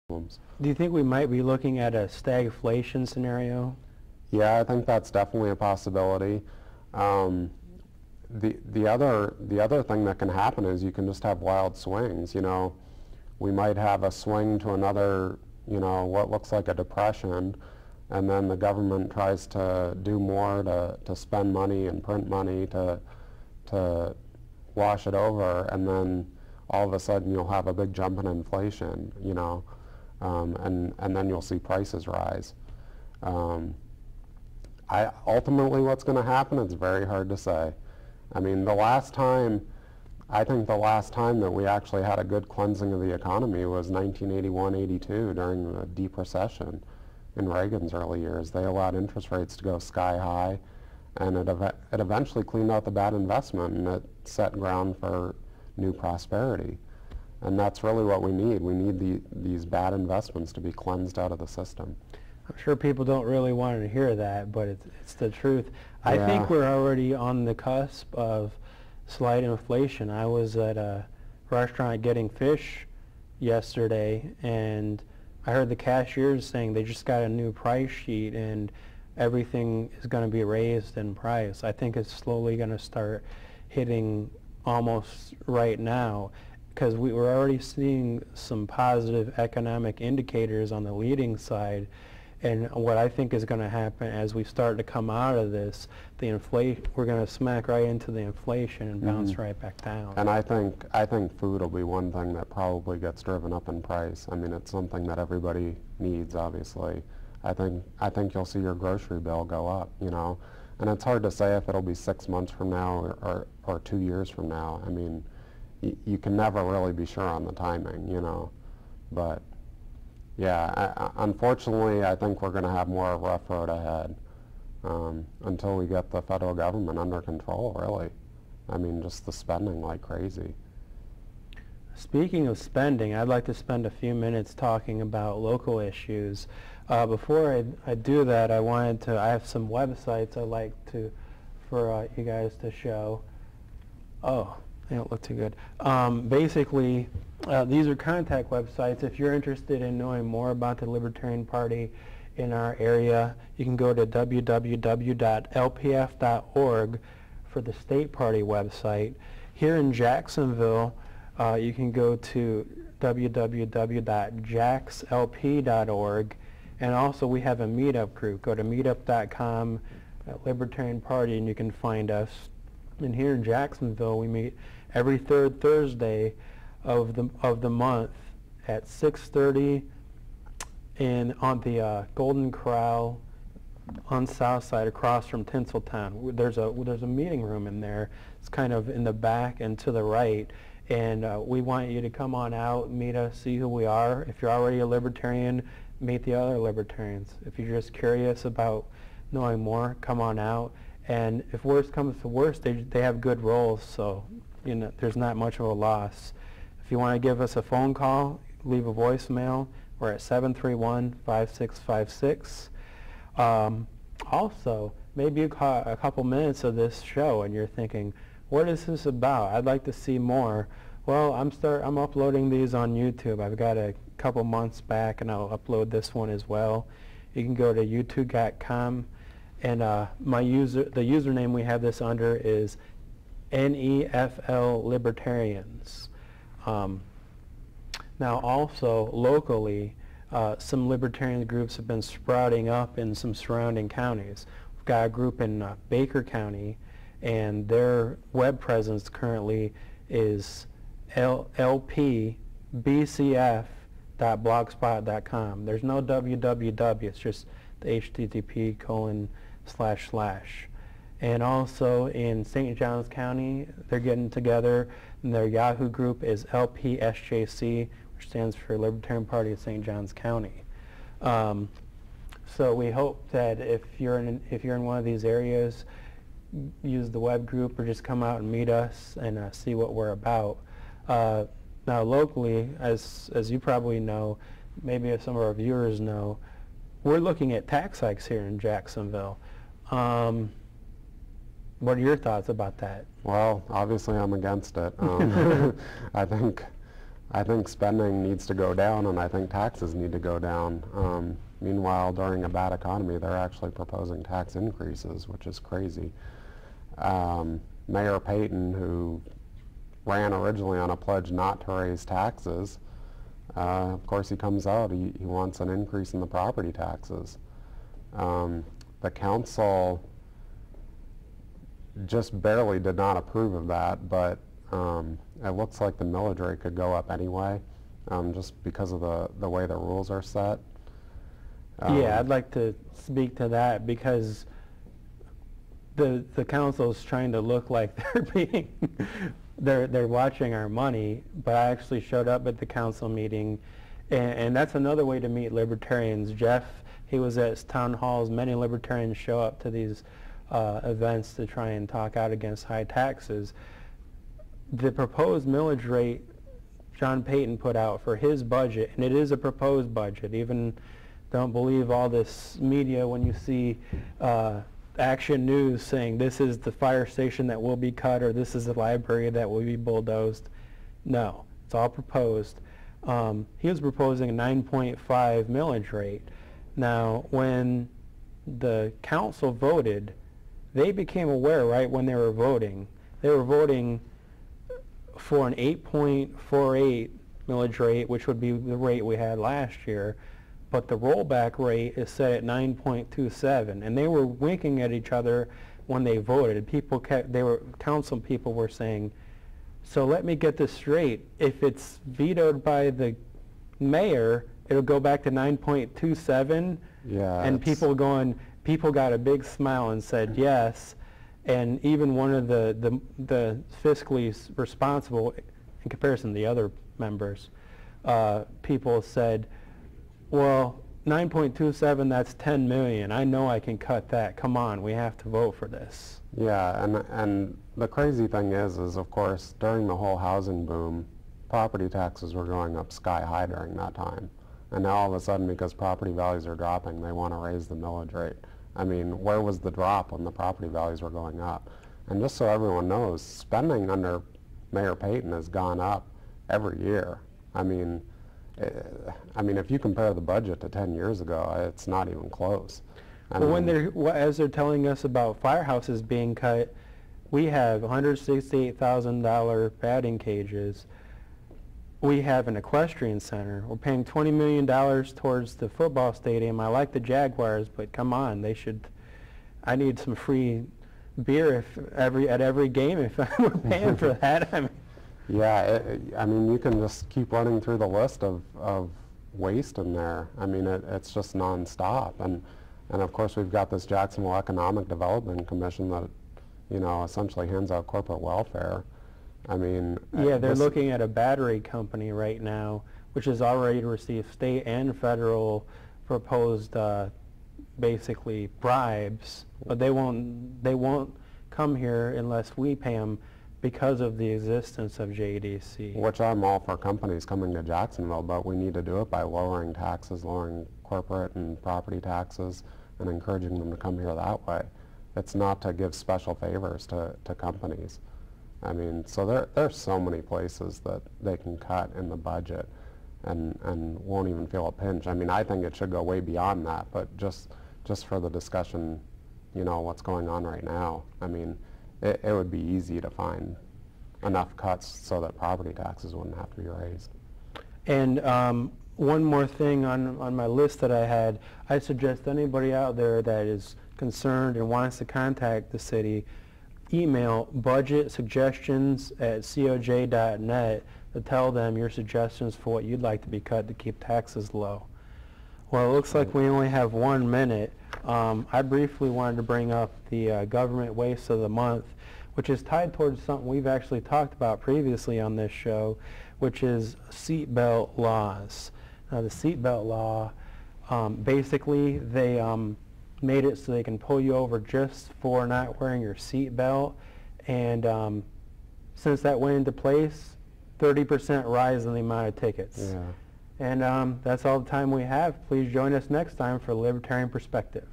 problems. Do you think we might be looking at a stagflation scenario? Yeah, I think that's definitely a possibility. The other thing that can happen is you can just have wild swings. You know, we might have a swing to another, you know, what looks like a depression, and then the government tries to do more to spend money and print money to wash it over, and then all of a sudden you'll have a big jump in inflation, you know, and then you'll see prices rise. Ultimately what's going to happen, it's very hard to say. I mean, I think the last time that we actually had a good cleansing of the economy was 1981-82 during the deep recession in Reagan's early years. They allowed interest rates to go sky high, and it eventually cleaned out the bad investment, and it set ground for new prosperity. And that's really what we need. We need these bad investments to be cleansed out of the system. I'm sure people don't really want to hear that, but it's the truth. Yeah. I think we're already on the cusp of slight inflation. I was at a restaurant getting fish yesterday, and I heard the cashiers saying they just got a new price sheet and everything is going to be raised in price. I think it's slowly going to start hitting almost right now, because we were already seeing some positive economic indicators on the leading side. And what I think is going to happen as we start to come out of this, we're going to smack right into the inflation and bounce right back down. And I think food will be one thing that probably gets driven up in price. I mean, it's something that everybody needs, obviously. I think you'll see your grocery bill go up, you know. And it's hard to say if it'll be 6 months from now or 2 years from now. I mean, you can never really be sure on the timing, you know. But yeah, unfortunately, I think we're going to have more of a rough road ahead until we get the federal government under control, really. I mean, just the spending like crazy. Speaking of spending, I'd like to spend a few minutes talking about local issues. Before I do that, I have some websites I'd like for you guys to show. Oh, they don't look too good. Basically, these are contact websites. If you're interested in knowing more about the Libertarian Party in our area, you can go to www.lpf.org for the state party website. Here in Jacksonville, you can go to www.jaxlp.org, and also we have a meetup group. Go to meetup.com, Libertarian Party, and you can find us. And here in Jacksonville, we meet every third Thursday of the month at 6:30 on the Golden Corral on South Side, across from Tinseltown. There's a meeting room in there. It's kind of in the back and to the right, and we want you to come on out, meet us, see who we are. If you're already a libertarian, meet the other libertarians. If you're just curious about knowing more, come on out. And if worst comes to worst, they have good roles, so you know there's not much of a loss. If you want to give us a phone call, leave a voicemail. We're at 731-5656. Also, maybe you caught a couple minutes of this show and you're thinking, what is this about? I'd like to see more. Well, I'm uploading these on YouTube. I've got a couple months back, and I'll upload this one as well. You can go to youtube.com, and the username we have this under is NEFL Libertarians. Now also locally, some libertarian groups have been sprouting up in some surrounding counties. We've got a group in Baker County, and their web presence currently is lpbcf.blogspot.com. There's no www, it's just the http://. And also in St. Johns County, they're getting together, and their Yahoo group is LPSJC, which stands for Libertarian Party of St. Johns County. So we hope that if you're in one of these areas, use the web group or just come out and meet us and see what we're about. Now locally, as you probably know, maybe if some of our viewers know, we're looking at tax hikes here in Jacksonville. What are your thoughts about that? Well, obviously I'm against it. I think I think spending needs to go down, and I think taxes need to go down. Meanwhile, during a bad economy, they're actually proposing tax increases, which is crazy. Mayor Payton, who ran originally on a pledge not to raise taxes, of course he comes out, he wants an increase in the property taxes. The council just barely did not approve of that, but it looks like the millage rate could go up anyway, just because of the way the rules are set. Yeah, I'd like to speak to that because the council's trying to look like they're being they're watching our money, but I actually showed up at the council meeting, and that's another way to meet libertarians. Geoff, he was at town halls. Many libertarians show up to these events to try and talk out against high taxes. The proposed millage rate John Payton put out for his budget, and it is a proposed budget. Even don't believe all this media when you see Action News saying this is the fire station that will be cut or this is the library that will be bulldozed. No, it's all proposed. He was proposing a 9.5 millage rate. Now, when the council voted, they became aware right when they were voting. They were voting for an 8.48 millage rate, which would be the rate we had last year, but the rollback rate is set at 9.27, and they were winking at each other when they voted. Council people were saying, so let me get this straight. If it's vetoed by the mayor, it'll go back to 9.27. Yeah, and people got a big smile and said yes. And even one of the fiscally responsible, in comparison to the other members, people said, well, 9.27, that's 10 million. I know I can cut that. Come on, we have to vote for this. Yeah, and the crazy thing is of course, during the whole housing boom, property taxes were going up sky high during that time. And now all of a sudden, because property values are dropping, they want to raise the millage rate. I mean, where was the drop when the property values were going up? And just so everyone knows, spending under Mayor Payton has gone up every year. I mean, if you compare the budget to 10 years ago, it's not even close. As they're telling us about firehouses being cut, we have $168,000 batting cages. We have an equestrian center. We're paying $20 million towards the football stadium. I like the Jaguars, but come on, I need some free beer at every game if we're paying for that. I mean. Yeah, you can just keep running through the list of waste in there. I mean, it's just nonstop. And of course, we've got this Jacksonville Economic Development Commission that, essentially hands out corporate welfare. I mean... Yeah, they're looking at a battery company right now, which has already received state and federal proposed, basically, bribes. But they won't come here unless we pay them because of the existence of JDC. Which I'm all for companies coming to Jacksonville, but we need to do it by lowering taxes, lowering corporate and property taxes, and encouraging them to come here that way. It's not to give special favors to companies. I mean, so there's so many places that they can cut in the budget and won't even feel a pinch. I mean, I think it should go way beyond that, but just for the discussion, what's going on right now, I mean, it would be easy to find enough cuts so that property taxes wouldn't have to be raised. And one more thing on my list that I had, I suggest anybody out there that is concerned and wants to contact the city, email budgetsuggestions@coj.net to tell them your suggestions for what you'd like to be cut to keep taxes low. Well, it looks like we only have 1 minute. I briefly wanted to bring up the government waste of the month, which is tied towards something we've actually talked about previously on this show, which is seatbelt laws. Now, the seatbelt law, basically they made it so they can pull you over just for not wearing your seatbelt, and since that went into place, 30% rise in the amount of tickets. Yeah. And that's all the time we have. Please join us next time for Libertarian Perspective.